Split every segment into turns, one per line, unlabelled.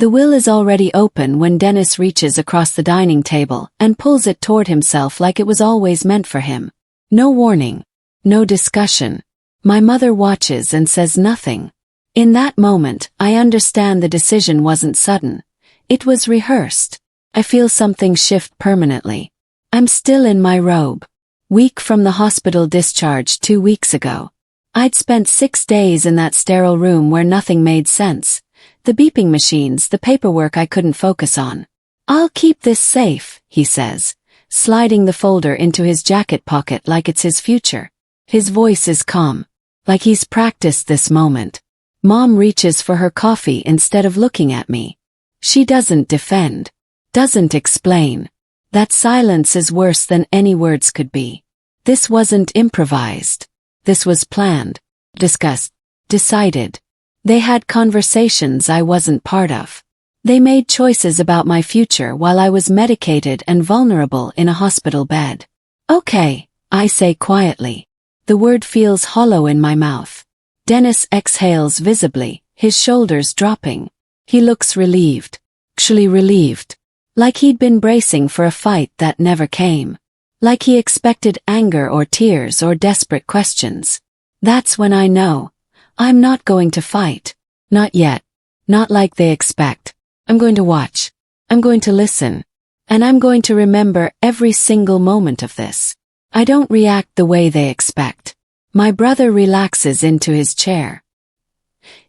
The will is already open when Dennis reaches across the dining table and pulls it toward himself like it was always meant for him. No warning. No discussion. My mother watches and says nothing. In that moment, I understand the decision wasn't sudden. It was rehearsed. I feel something shift permanently. I'm still in my robe. Weak from the hospital discharge 2 weeks ago. I'd spent 6 days in that sterile room where nothing made sense. The beeping machines, the paperwork I couldn't focus on. I'll keep this safe, he says, sliding the folder into his jacket pocket like it's his future. His voice is calm, like he's practiced this moment. Mom reaches for her coffee instead of looking at me. She doesn't defend, doesn't explain. That silence is worse than any words could be. This wasn't improvised. This was planned, discussed, decided. They had conversations I wasn't part of. They made choices about my future while I was medicated and vulnerable in a hospital bed. Okay, I say quietly. The word feels hollow in my mouth. Dennis exhales visibly, his shoulders dropping. He looks relieved. Actually relieved. Like he'd been bracing for a fight that never came. Like he expected anger or tears or desperate questions. That's when I know. I'm not going to fight. Not yet. Not like they expect. I'm going to watch. I'm going to listen. And I'm going to remember every single moment of this. I don't react the way they expect. My brother relaxes into his chair.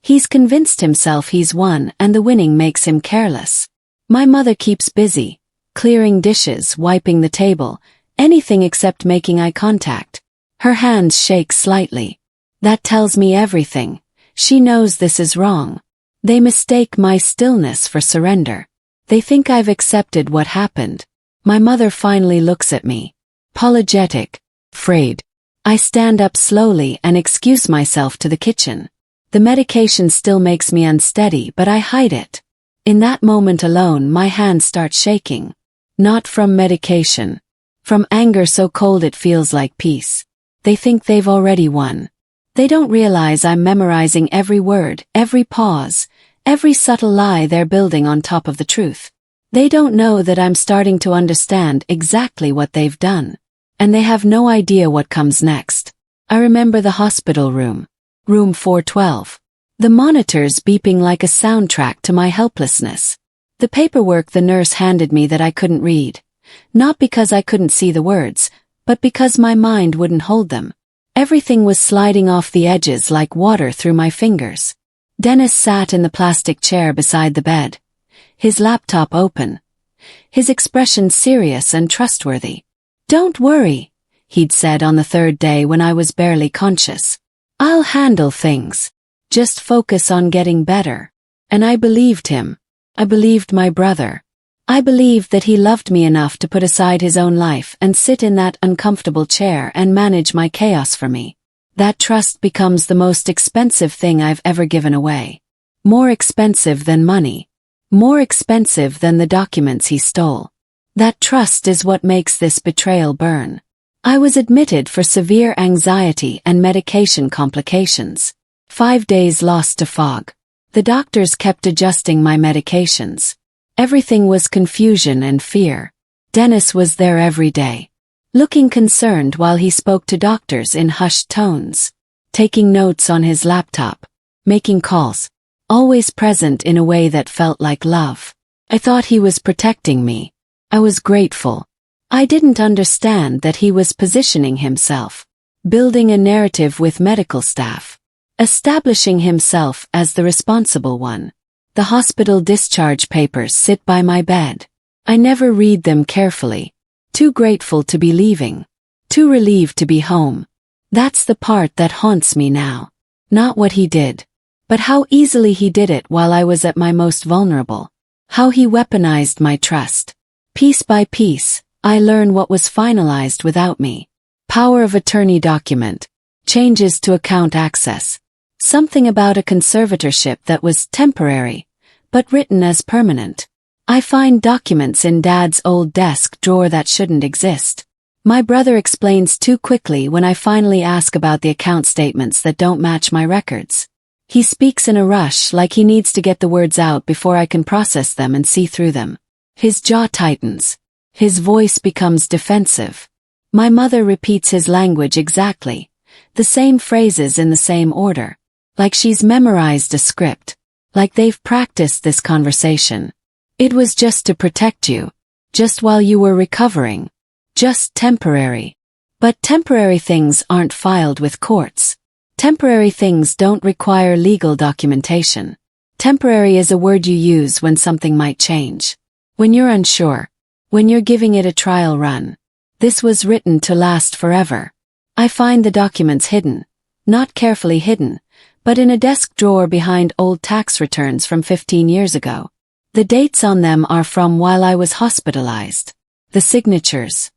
He's convinced himself he's won and the winning makes him careless. My mother keeps busy, clearing dishes, wiping the table, anything except making eye contact. Her hands shake slightly. That tells me everything. She knows this is wrong. They mistake my stillness for surrender. They think I've accepted what happened. My mother finally looks at me. Apologetic. Afraid. I stand up slowly and excuse myself to the kitchen. The medication still makes me unsteady, but I hide it. In that moment alone, my hands start shaking. Not from medication. From anger so cold it feels like peace. They think they've already won. They don't realize I'm memorizing every word, every pause, every subtle lie they're building on top of the truth. They don't know that I'm starting to understand exactly what they've done. And they have no idea what comes next. I remember the hospital room. Room 412. The monitors beeping like a soundtrack to my helplessness. The paperwork the nurse handed me that I couldn't read. Not because I couldn't see the words, but because my mind wouldn't hold them. Everything was sliding off the edges like water through my fingers. Dennis sat in the plastic chair beside the bed. His laptop open. His expression serious and trustworthy. "Don't worry," he'd said on the 3rd day when I was barely conscious. "I'll handle things. Just focus on getting better." And I believed him. I believed my brother. I believed that he loved me enough to put aside his own life and sit in that uncomfortable chair and manage my chaos for me. That trust becomes the most expensive thing I've ever given away. More expensive than money. More expensive than the documents he stole. That trust is what makes this betrayal burn. I was admitted for severe anxiety and medication complications. 5 days lost to fog. The doctors kept adjusting my medications. Everything was confusion and fear. Dennis was there every day, looking concerned while he spoke to doctors in hushed tones, taking notes on his laptop, making calls, always present in a way that felt like love. I thought he was protecting me. I was grateful. I didn't understand that he was positioning himself, building a narrative with medical staff. Establishing himself as the responsible one. The hospital discharge papers sit by my bed. I never read them carefully. Too grateful to be leaving. Too relieved to be home. That's the part that haunts me now. Not what he did, but how easily he did it while I was at my most vulnerable. How he weaponized my trust. Piece by piece, I learn what was finalized without me. Power of attorney document. Changes to account access. Something about a conservatorship that was temporary, but written as permanent. I find documents in Dad's old desk drawer that shouldn't exist. My brother explains too quickly when I finally ask about the account statements that don't match my records. He speaks in a rush, like he needs to get the words out before I can process them and see through them. His jaw tightens. His voice becomes defensive. My mother repeats his language exactly, the same phrases in the same order, like she's memorized a script, like they've practiced this conversation. It was just to protect you, just while you were recovering, just temporary. But temporary things aren't filed with courts. Temporary things don't require legal documentation. Temporary is a word you use when something might change. When you're unsure. When you're giving it a trial run. This was written to last forever. I find the documents hidden. Not carefully hidden, but in a desk drawer behind old tax returns from 15 years ago. The dates on them are from while I was hospitalized. The signatures.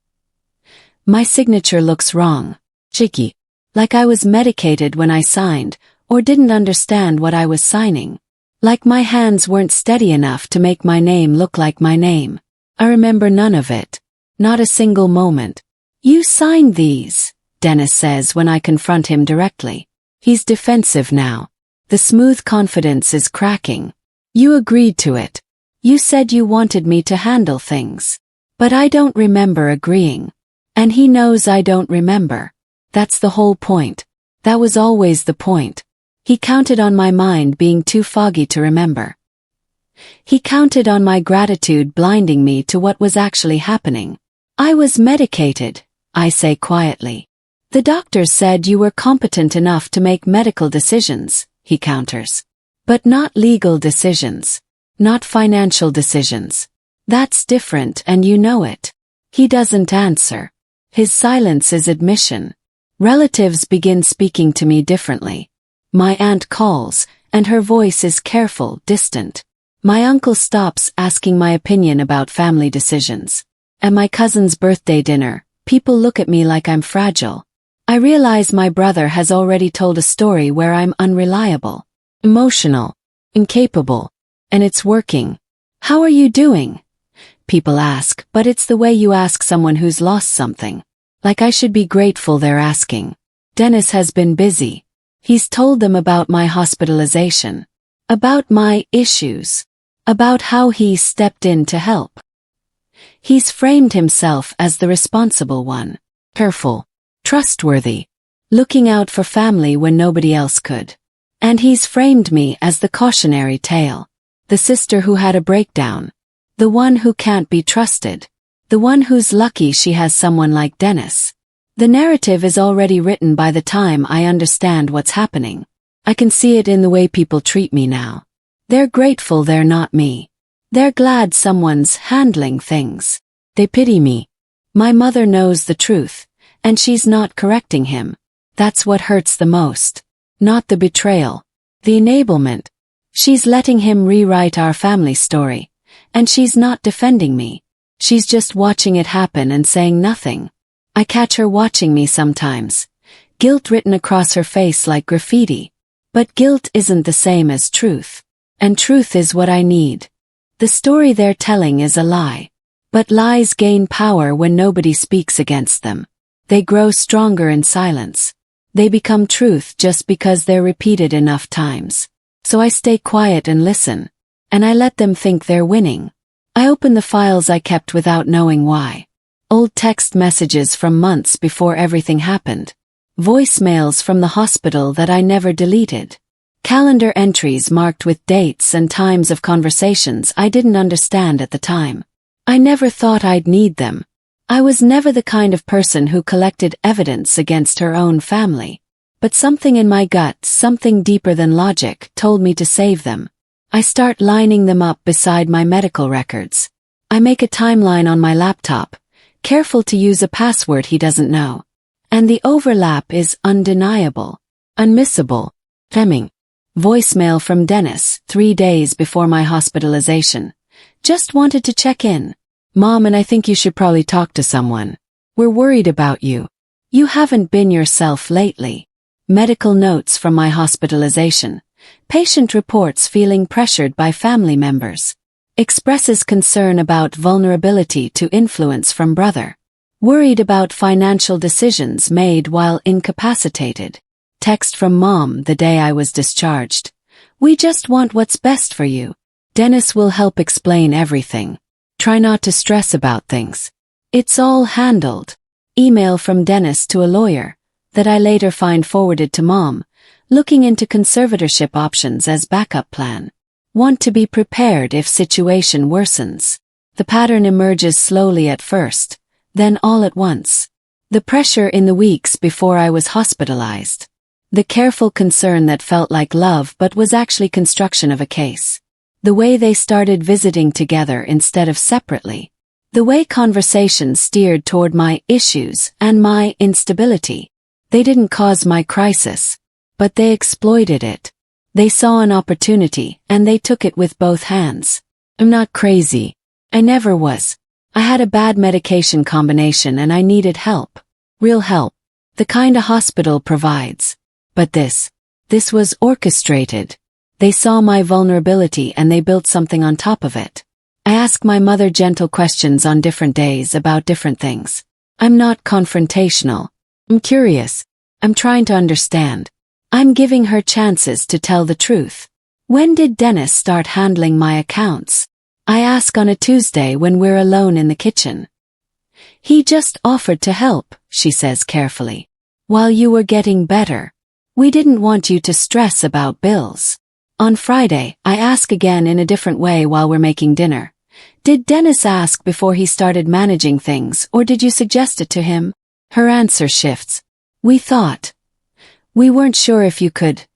My signature looks wrong. Shaky. Like I was medicated when I signed, or didn't understand what I was signing. Like my hands weren't steady enough to make my name look like my name. I remember none of it. Not a single moment. You signed these, Dennis says when I confront him directly. He's defensive now. The smooth confidence is cracking. You agreed to it. You said you wanted me to handle things. But I don't remember agreeing. And he knows I don't remember. That's the whole point. That was always the point. He counted on my mind being too foggy to remember. He counted on my gratitude blinding me to what was actually happening. I was medicated, I say quietly. The doctors said you were competent enough to make medical decisions, he counters. But not legal decisions. Not financial decisions. That's different and you know it. He doesn't answer. His silence is admission. Relatives begin speaking to me differently. My aunt calls, and her voice is careful, distant. My uncle stops asking my opinion about family decisions. At my cousin's birthday dinner, people look at me like I'm fragile. I realize my brother has already told a story where I'm unreliable, emotional, incapable, and it's working. How are you doing? People ask, but it's the way you ask someone who's lost something. Like I should be grateful they're asking. Dennis has been busy. He's told them about my hospitalization. About my issues. About how he stepped in to help. He's framed himself as the responsible one. Careful. Trustworthy. Looking out for family when nobody else could. And he's framed me as the cautionary tale. The sister who had a breakdown. The one who can't be trusted. The one who's lucky she has someone like Dennis. The narrative is already written by the time I understand what's happening. I can see it in the way people treat me now. They're grateful they're not me. They're glad someone's handling things. They pity me. My mother knows the truth, and she's not correcting him. That's what hurts the most. Not the betrayal. The enablement. She's letting him rewrite our family story, and she's not defending me. She's just watching it happen and saying nothing. I catch her watching me sometimes. Guilt written across her face like graffiti. But guilt isn't the same as truth. And truth is what I need. The story they're telling is a lie. But lies gain power when nobody speaks against them. They grow stronger in silence. They become truth just because they're repeated enough times. So I stay quiet and listen. And I let them think they're winning. I open the files I kept without knowing why. Old text messages from months before everything happened. Voicemails from the hospital that I never deleted. Calendar entries marked with dates and times of conversations I didn't understand at the time. I never thought I'd need them. I was never the kind of person who collected evidence against her own family. But something in my gut, something deeper than logic, told me to save them. I start lining them up beside my medical records. I make a timeline on my laptop, careful to use a password he doesn't know. And the overlap is undeniable, unmissable. Fleming. Voicemail from Dennis, 3 days before my hospitalization. Just wanted to check in. Mom, and I think you should probably talk to someone. We're worried about you. You haven't been yourself lately. Medical notes from my hospitalization. Patient reports feeling pressured by family members. Expresses concern about vulnerability to influence from brother. Worried about financial decisions made while incapacitated. Text from Mom the day I was discharged. We just want what's best for you. Dennis will help explain everything. Try not to stress about things. It's all handled. Email from Dennis to a lawyer, that I later find forwarded to Mom, looking into conservatorship options as backup plan. Want to be prepared if situation worsens. The pattern emerges slowly at first, then all at once. The pressure in the weeks before I was hospitalized. The careful concern that felt like love but was actually construction of a case. The way they started visiting together instead of separately. The way conversations steered toward my issues and my instability. They didn't cause my crisis, but they exploited it. They saw an opportunity and they took it with both hands. I'm not crazy. I never was. I had a bad medication combination and I needed help. Real help. The kind a hospital provides. But this was orchestrated. They saw my vulnerability and they built something on top of it. I ask my mother gentle questions on different days about different things. I'm not confrontational. I'm curious. I'm trying to understand. I'm giving her chances to tell the truth. When did Dennis start handling my accounts? I ask on a Tuesday when we're alone in the kitchen. He just offered to help, she says carefully. While you were getting better. We didn't want you to stress about bills. On Friday, I ask again in a different way while we're making dinner. Did Dennis ask before he started managing things or did you suggest it to him? Her answer shifts. We thought. We weren't sure if you could.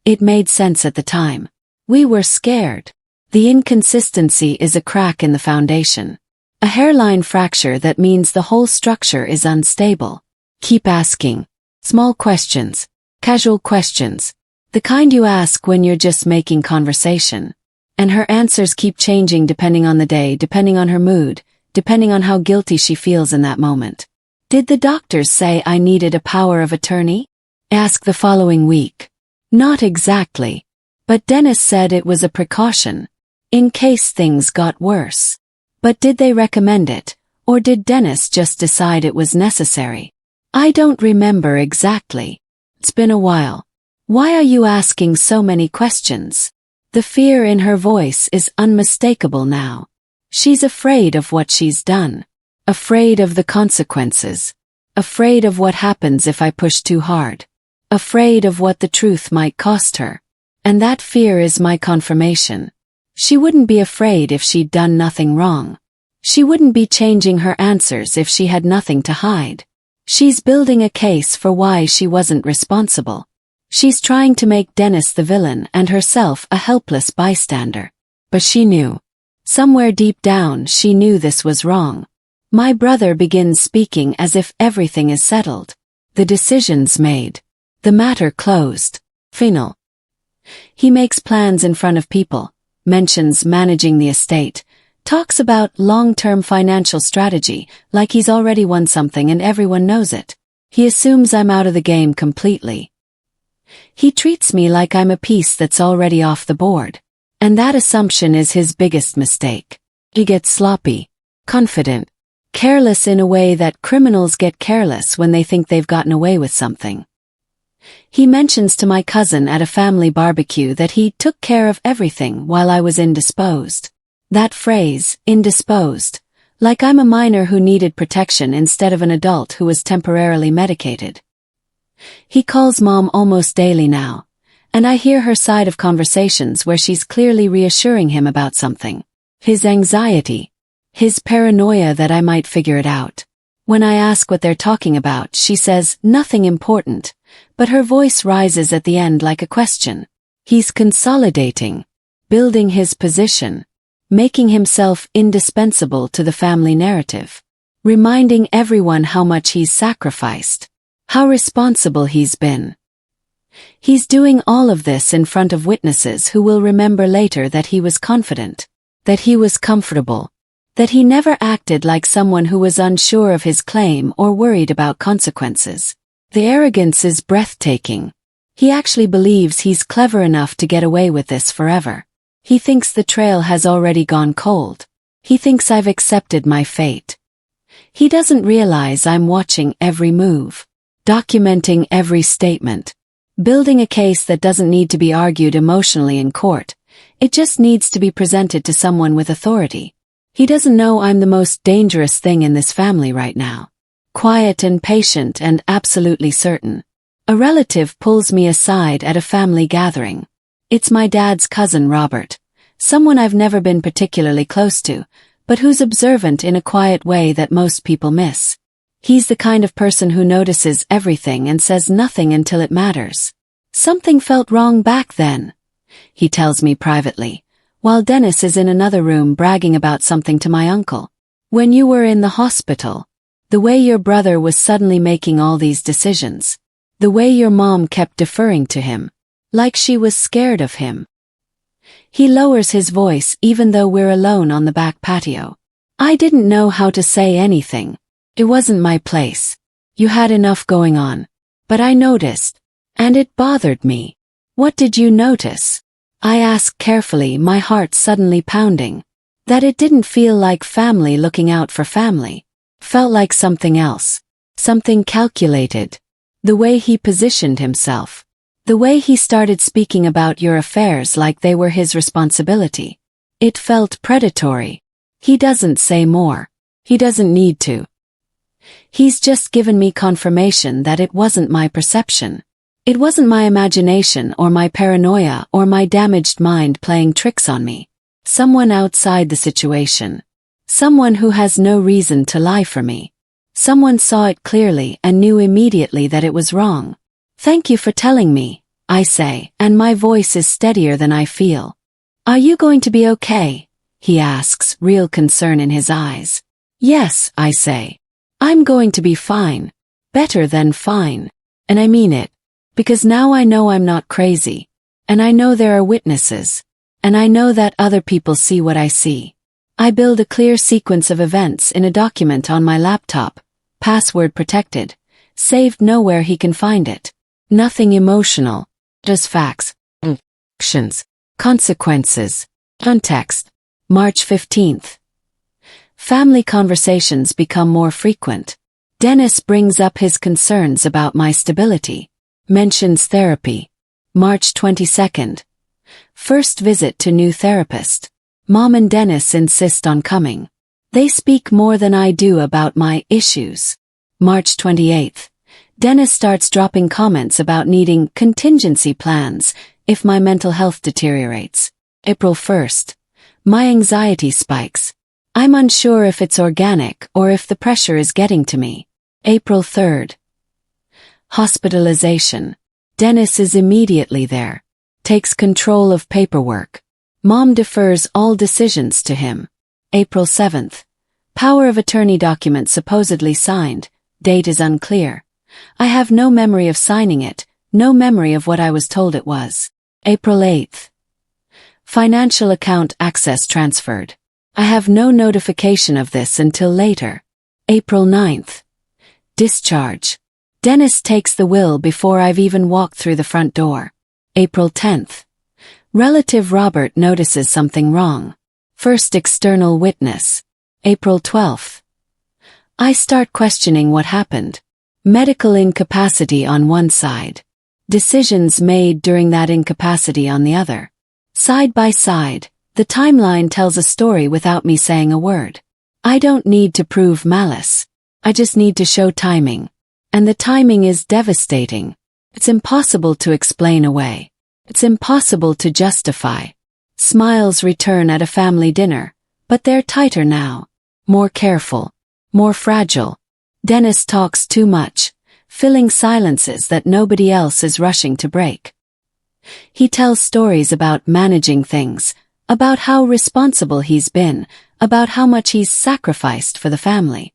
It made sense at the time. We were scared. The inconsistency is a crack in the foundation. A hairline fracture that means the whole structure is unstable. Keep asking. Small questions. Casual questions. The kind you ask when you're just making conversation. And her answers keep changing depending on the day, depending on her mood, depending on how guilty she feels in that moment. Did the doctors say I needed a power of attorney? Ask the following week. Not exactly. But Dennis said it was a precaution. In case things got worse. But did they recommend it, or did Dennis just decide it was necessary? I don't remember exactly. It's been a while. Why are you asking so many questions? The fear in her voice is unmistakable now. She's afraid of what she's done. Afraid of the consequences. Afraid of what happens if I push too hard. Afraid of what the truth might cost her. And that fear is my confirmation. She wouldn't be afraid if she'd done nothing wrong. She wouldn't be changing her answers if she had nothing to hide. She's building a case for why she wasn't responsible. She's trying to make Dennis the villain and herself a helpless bystander. But she knew. Somewhere deep down she knew this was wrong. My brother begins speaking as if everything is settled. The decision's made. The matter closed. Final. He makes plans in front of people, mentions managing the estate, talks about long-term financial strategy like he's already won something and everyone knows it. He assumes I'm out of the game completely. He treats me like I'm a piece that's already off the board. And that assumption is his biggest mistake. He gets sloppy, confident, careless in a way that criminals get careless when they think they've gotten away with something. He mentions to my cousin at a family barbecue that he took care of everything while I was indisposed. That phrase, indisposed, like I'm a minor who needed protection instead of an adult who was temporarily medicated. He calls Mom almost daily now, and I hear her side of conversations where she's clearly reassuring him about something. His anxiety. His paranoia that I might figure it out. When I ask what they're talking about, she says nothing important, but her voice rises at the end like a question. He's consolidating, building his position, making himself indispensable to the family narrative, reminding everyone how much he's sacrificed, how responsible he's been. He's doing all of this in front of witnesses who will remember later that he was confident, that he was comfortable, that he never acted like someone who was unsure of his claim or worried about consequences. The arrogance is breathtaking. He actually believes he's clever enough to get away with this forever. He thinks the trail has already gone cold. He thinks I've accepted my fate. He doesn't realize I'm watching every move. documenting every statement, building a case that doesn't need to be argued emotionally in court. It just needs to be presented to someone with authority. He doesn't know I'm the most dangerous thing in this family right now. Quiet and patient and absolutely certain. A relative pulls me aside at a family gathering. It's my dad's cousin Robert, someone I've never been particularly close to, but who's observant in a quiet way that most people miss. He's the kind of person who notices everything and says nothing until it matters. Something felt wrong back then, he tells me privately, while Dennis is in another room bragging about something to my uncle. When you were in the hospital, the way your brother was suddenly making all these decisions, the way your mom kept deferring to him, like she was scared of him. He lowers his voice even though we're alone on the back patio. I didn't know how to say anything. It wasn't my place. You had enough going on. But I noticed. And it bothered me. What did you notice? I asked carefully, my heart suddenly pounding. That it didn't feel like family looking out for family. Felt like something else. Something calculated. The way he positioned himself. The way he started speaking about your affairs like they were his responsibility. It felt predatory. He doesn't say more. He doesn't need to. He's just given me confirmation that it wasn't my perception. It wasn't my imagination or my paranoia or my damaged mind playing tricks on me. Someone outside the situation. Someone who has no reason to lie for me. Someone saw it clearly and knew immediately that it was wrong. Thank you for telling me, I say, and my voice is steadier than I feel. Are you going to be okay? He asks, real concern in his eyes. Yes, I say. I'm going to be fine. Better than fine. And I mean it. Because now I know I'm not crazy. And I know there are witnesses. And I know that other people see what I see. I build a clear sequence of events in a document on my laptop, password protected, saved nowhere he can find it. Nothing emotional, just facts, actions, consequences, context. March 15th. Family conversations become more frequent. Dennis brings up his concerns about my stability. Mentions therapy. March 22nd. First visit to new therapist. Mom and Dennis insist on coming. They speak more than I do about my issues. March 28th. Dennis starts dropping comments about needing contingency plans if my mental health deteriorates. April 1st. My anxiety spikes. I'm unsure if it's organic or if the pressure is getting to me. April 3rd. Hospitalization. Dennis is immediately there. Takes control of paperwork. Mom defers all decisions to him. April 7th. Power of attorney document supposedly signed. Date is unclear. I have no memory of signing it, no memory of what I was told it was. April 8th. Financial account access transferred. I have no notification of this until later. April 9th. Discharge. Dennis takes the will before I've even walked through the front door. April 10th. Relative Robert notices something wrong. First external witness. April 12th. I start questioning what happened. Medical incapacity on one side. Decisions made during that incapacity on the other. Side by side, the timeline tells a story without me saying a word. I don't need to prove malice. I just need to show timing. And the timing is devastating. It's impossible to explain away. It's impossible to justify. Smiles return at a family dinner, but they're tighter now. More careful. More fragile. Dennis talks too much, filling silences that nobody else is rushing to break. He tells stories about managing things, about how responsible he's been, about how much he's sacrificed for the family.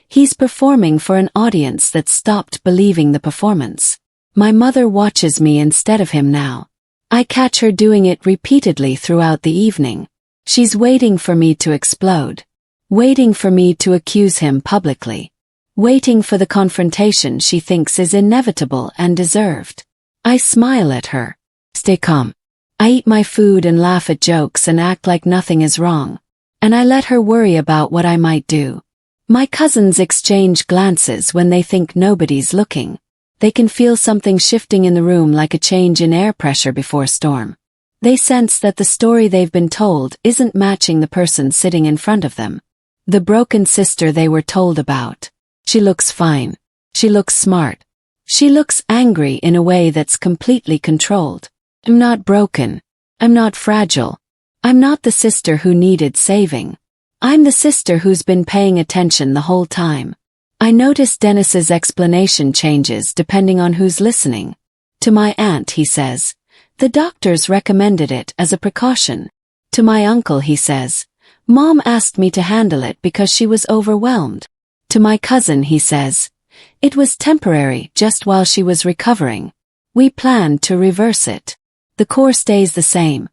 He's performing for an audience that stopped believing the performance. My mother watches me instead of him now. I catch her doing it repeatedly throughout the evening. She's waiting for me to explode. Waiting for me to accuse him publicly. Waiting for the confrontation she thinks is inevitable and deserved. I smile at her. Stay calm. I eat my food and laugh at jokes and act like nothing is wrong. And I let her worry about what I might do. My cousins exchange glances when they think nobody's looking. They can feel something shifting in the room like a change in air pressure before a storm. They sense that the story they've been told isn't matching the person sitting in front of them. The broken sister they were told about. She looks fine. She looks smart. She looks angry in a way that's completely controlled. I'm not broken. I'm not fragile. I'm not the sister who needed saving. I'm the sister who's been paying attention the whole time. I notice Dennis's explanation changes depending on who's listening. To my aunt, he says, "The doctors recommended it as a precaution." To my uncle, he says, "Mom asked me to handle it because she was overwhelmed." To my cousin, he says, "It was temporary just while she was recovering. We planned to reverse it." The core stays the same.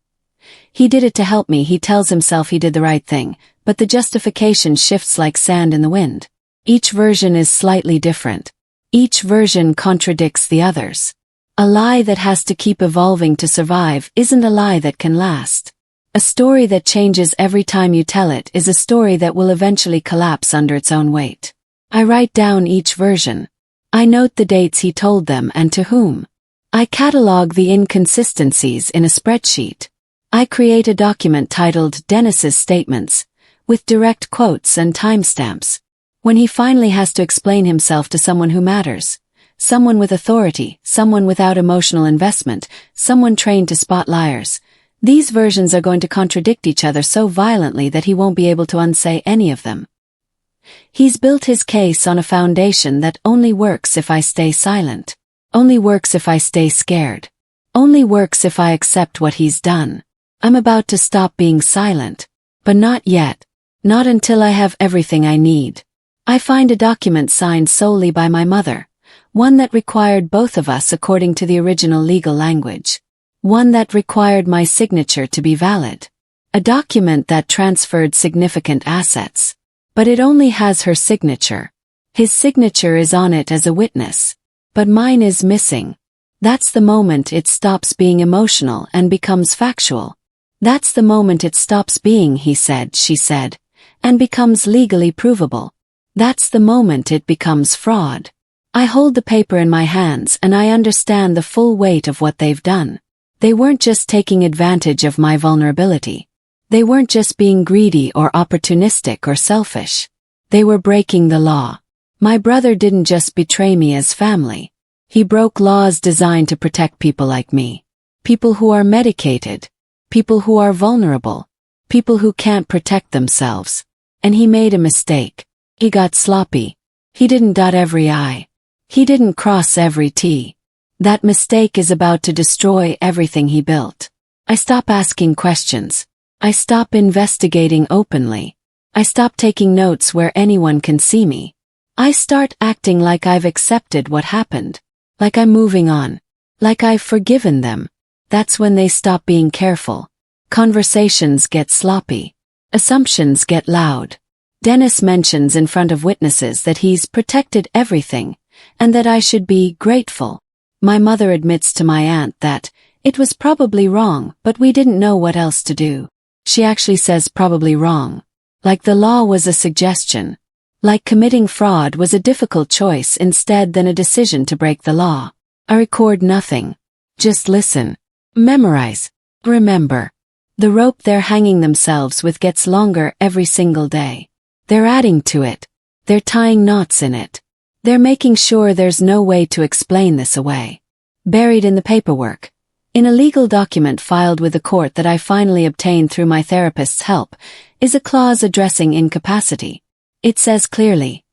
He did it to help me. He tells himself he did the right thing, but the justification shifts like sand in the wind. Each version is slightly different. Each version contradicts the others. A lie that has to keep evolving to survive isn't a lie that can last. A story that changes every time you tell it is a story that will eventually collapse under its own weight. I write down each version. I note the dates he told them and to whom. I catalog the inconsistencies in a spreadsheet. I create a document titled Dennis's Statements, with direct quotes and timestamps. When he finally has to explain himself to someone who matters, someone with authority, someone without emotional investment, someone trained to spot liars, these versions are going to contradict each other so violently that he won't be able to unsay any of them. He's built his case on a foundation that only works if I stay silent, only works if I stay scared, only works if I accept what he's done. I'm about to stop being silent, but not yet, not until I have everything I need. I find a document signed solely by my mother, one that required both of us according to the original legal language, one that required my signature to be valid, a document that transferred significant assets. But it only has her signature. His signature is on it as a witness, but mine is missing. That's the moment it stops being emotional and becomes factual. That's the moment it stops being he said, she said, and becomes legally provable. That's the moment it becomes fraud. I hold the paper in my hands and I understand the full weight of what they've done. They weren't just taking advantage of my vulnerability. They weren't just being greedy or opportunistic or selfish. They were breaking the law. My brother didn't just betray me as family. He broke laws designed to protect people like me. People who are medicated. People who are vulnerable. People who can't protect themselves. And he made a mistake. He got sloppy. He didn't dot every I. He didn't cross every T. That mistake is about to destroy everything he built. I stop asking questions. I stop investigating openly. I stop taking notes where anyone can see me. I start acting like I've accepted what happened. Like I'm moving on. Like I've forgiven them. That's when they stop being careful. Conversations get sloppy. Assumptions get loud. Dennis mentions in front of witnesses that he's protected everything, and that I should be grateful. My mother admits to my aunt that it was probably wrong, but we didn't know what else to do. She actually says probably wrong. Like the law was a suggestion. Like committing fraud was a difficult choice instead than a decision to break the law. I record nothing. Just listen. Memorize. Remember. The rope they're hanging themselves with gets longer every single day. They're adding to it. They're tying knots in it. They're making sure there's no way to explain this away. Buried in the paperwork. In a legal document filed with the court that I finally obtained through my therapist's help, is a clause addressing incapacity. It says clearly,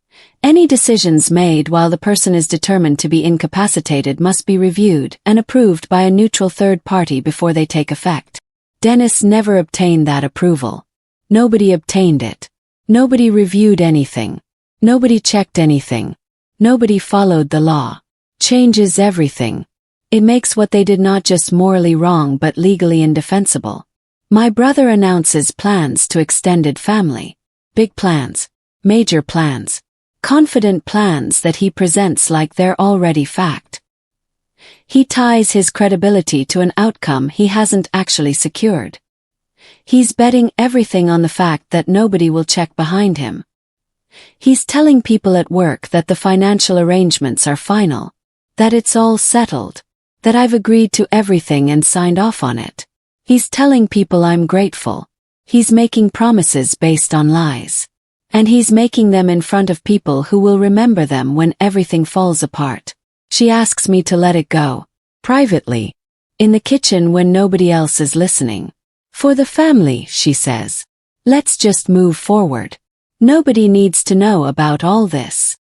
any decisions made while the person is determined to be incapacitated must be reviewed and approved by a neutral third party before they take effect. Dennis never obtained that approval. Nobody obtained it. Nobody reviewed anything. Nobody checked anything. Nobody followed the law. Changes everything. It makes what they did not just morally wrong but legally indefensible. My brother announces plans to extended family. Big plans. Major plans. Confident plans that he presents like they're already fact. He ties his credibility to an outcome he hasn't actually secured. He's betting everything on the fact that nobody will check behind him. He's telling people at work that the financial arrangements are final, that it's all settled, that I've agreed to everything and signed off on it. He's telling people I'm grateful. He's making promises based on lies. And he's making them in front of people who will remember them when everything falls apart. She asks me to let it go. Privately. In the kitchen when nobody else is listening. For the family, she says. Let's just move forward. Nobody needs to know about all this.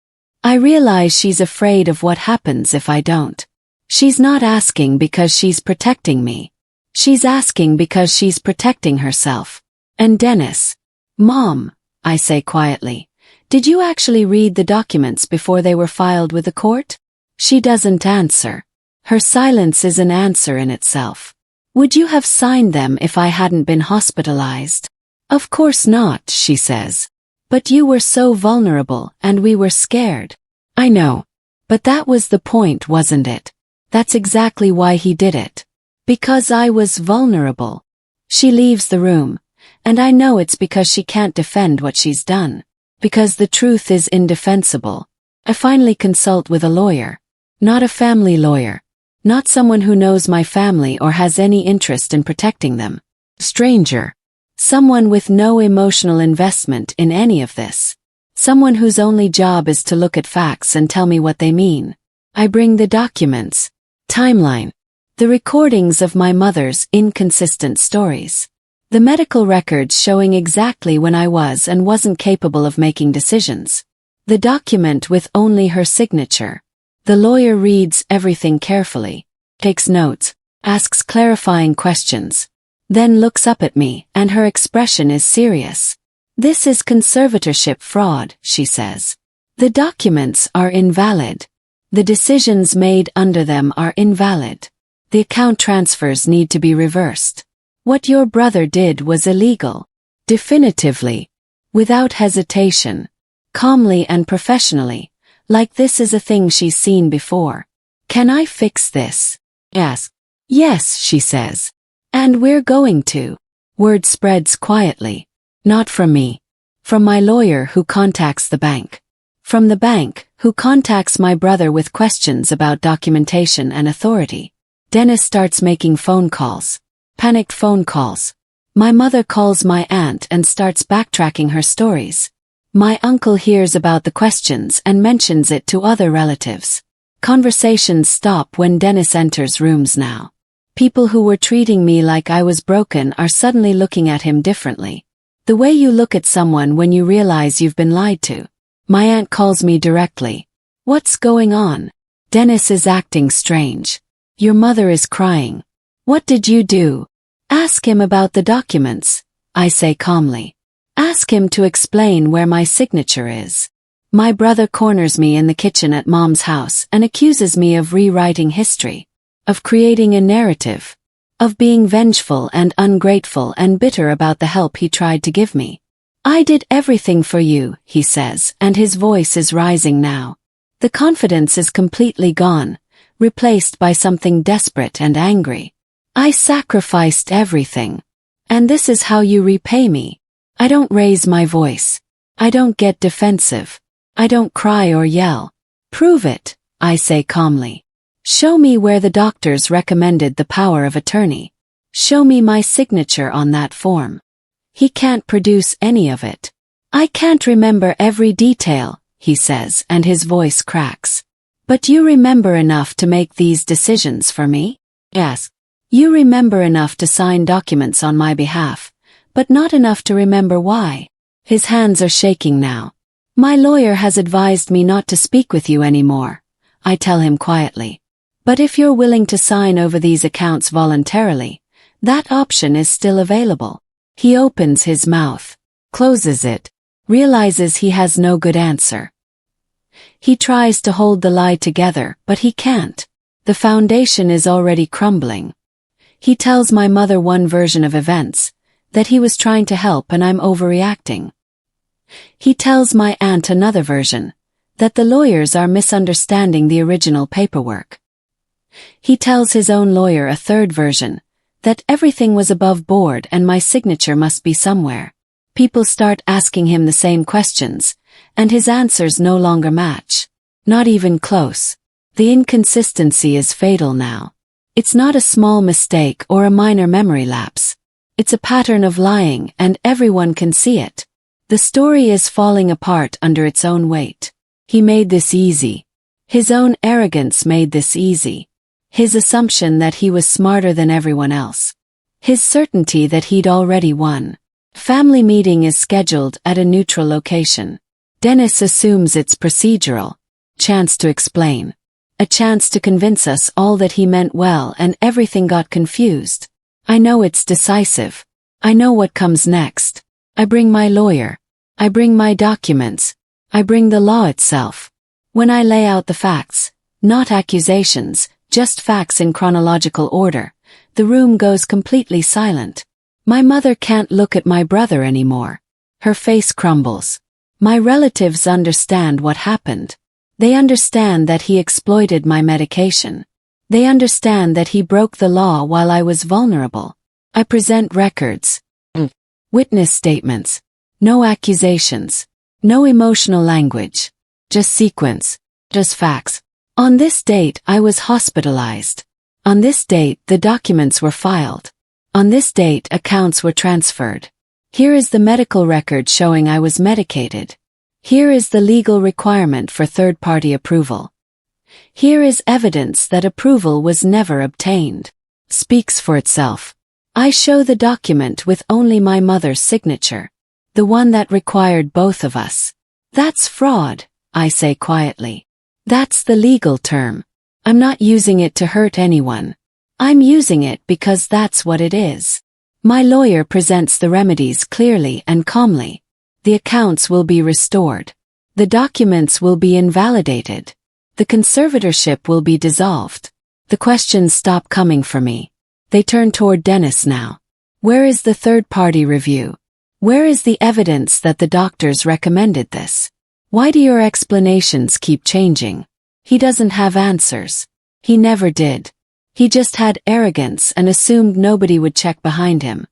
I realize she's afraid of what happens if I don't. She's not asking because she's protecting me. She's asking because she's protecting herself. And Dennis. Mom, I say quietly, did you actually read the documents before they were filed with the court? She doesn't answer. Her silence is an answer in itself. Would you have signed them if I hadn't been hospitalized? Of course not, she says. But you were so vulnerable and we were scared. I know. But that was the point, wasn't it? That's exactly why he did it. Because I was vulnerable. She leaves the room, and I know it's because she can't defend what she's done. Because the truth is indefensible. I finally consult with a lawyer. Not a family lawyer. Not someone who knows my family or has any interest in protecting them. Stranger. Someone with no emotional investment in any of this. Someone whose only job is to look at facts and tell me what they mean. I bring the documents. Timeline. The recordings of my mother's inconsistent stories. The medical records showing exactly when I was and wasn't capable of making decisions. The document with only her signature. The lawyer reads everything carefully, takes notes, asks clarifying questions, then looks up at me and her expression is serious. This is conservatorship fraud, she says. The documents are invalid. The decisions made under them are invalid. The account transfers need to be reversed. What your brother did was illegal. Definitively. Without hesitation. Calmly and professionally. Like this is a thing she's seen before. Can I fix this? Ask. Yes, she says. And we're going to. Word spreads quietly. Not from me. From my lawyer who contacts the bank. From the bank, who contacts my brother with questions about documentation and authority. Dennis starts making phone calls. Panicked phone calls. My mother calls my aunt and starts backtracking her stories. My uncle hears about the questions and mentions it to other relatives. Conversations stop when Dennis enters rooms now. People who were treating me like I was broken are suddenly looking at him differently. The way you look at someone when you realize you've been lied to. My aunt calls me directly. What's going on? Dennis is acting strange. Your mother is crying. What did you do? Ask him about the documents, I say calmly. Ask him to explain where my signature is. My brother corners me in the kitchen at Mom's house and accuses me of rewriting history. Of creating a narrative. Of being vengeful and ungrateful and bitter about the help he tried to give me. I did everything for you, he says, and his voice is rising now. The confidence is completely gone, replaced by something desperate and angry. I sacrificed everything. And this is how you repay me. I don't raise my voice. I don't get defensive. I don't cry or yell. Prove it, I say calmly. Show me where the doctors recommended the power of attorney. Show me my signature on that form. He can't produce any of it. I can't remember every detail, he says, and his voice cracks. But you remember enough to make these decisions for me? Yes. You remember enough to sign documents on my behalf, but not enough to remember why. His hands are shaking now. My lawyer has advised me not to speak with you anymore, I tell him quietly. But if you're willing to sign over these accounts voluntarily, that option is still available. He opens his mouth, closes it, realizes he has no good answer. He tries to hold the lie together, but he can't. The foundation is already crumbling. He tells my mother one version of events, that he was trying to help and I'm overreacting. He tells my aunt another version, that the lawyers are misunderstanding the original paperwork. He tells his own lawyer a third version, that everything was above board and my signature must be somewhere. People start asking him the same questions, and his answers no longer match. Not even close. The inconsistency is fatal now. It's not a small mistake or a minor memory lapse. It's a pattern of lying, and everyone can see it. The story is falling apart under its own weight. He made this easy. His own arrogance made this easy. His assumption that he was smarter than everyone else. His certainty that he'd already won. Family meeting is scheduled at a neutral location. Dennis assumes it's procedural. Chance to explain. A chance to convince us all that he meant well and everything got confused. I know it's decisive. I know what comes next. I bring my lawyer. I bring my documents. I bring the law itself. When I lay out the facts, not accusations, just facts in chronological order, the room goes completely silent. My mother can't look at my brother anymore. Her face crumbles. My relatives understand what happened. They understand that he exploited my medication. They understand that he broke the law while I was vulnerable. I present records. Witness statements. No accusations. No emotional language. Just sequence. Just facts. On this date, I was hospitalized. On this date, the documents were filed. On this date, accounts were transferred. Here is the medical record showing I was medicated. Here is the legal requirement for third-party approval. Here is evidence that approval was never obtained. Speaks for itself. I show the document with only my mother's signature. The one that required both of us. That's fraud, I say quietly. That's the legal term. I'm not using it to hurt anyone. I'm using it because that's what it is. My lawyer presents the remedies clearly and calmly. The accounts will be restored. The documents will be invalidated. The conservatorship will be dissolved. The questions stop coming for me. They turn toward Dennis now. Where is the third-party review? Where is the evidence that the doctors recommended this? Why do your explanations keep changing? He doesn't have answers. He never did. He just had arrogance and assumed nobody would check behind him.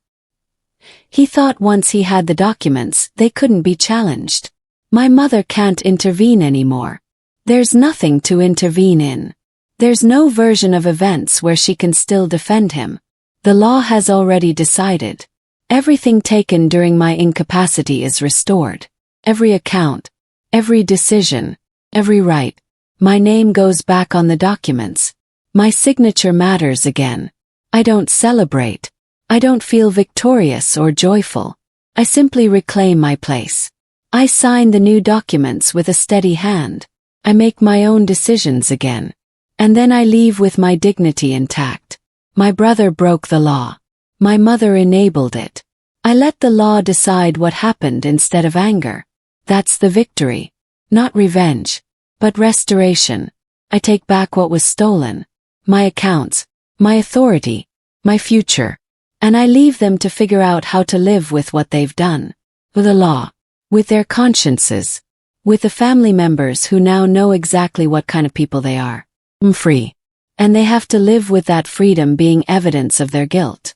He thought once he had the documents, they couldn't be challenged. My mother can't intervene anymore. There's nothing to intervene in. There's no version of events where she can still defend him. The law has already decided. Everything taken during my incapacity is restored. Every account, every decision, every right. My name goes back on the documents. My signature matters again. I don't celebrate. I don't feel victorious or joyful. I simply reclaim my place. I sign the new documents with a steady hand. I make my own decisions again. And then I leave with my dignity intact. My brother broke the law. My mother enabled it. I let the law decide what happened instead of anger. That's the victory. Not revenge, but restoration. I take back what was stolen. My accounts, my authority, my future. And I leave them to figure out how to live with what they've done. With the law. With their consciences. With the family members who now know exactly what kind of people they are. I'm free. And they have to live with that freedom being evidence of their guilt.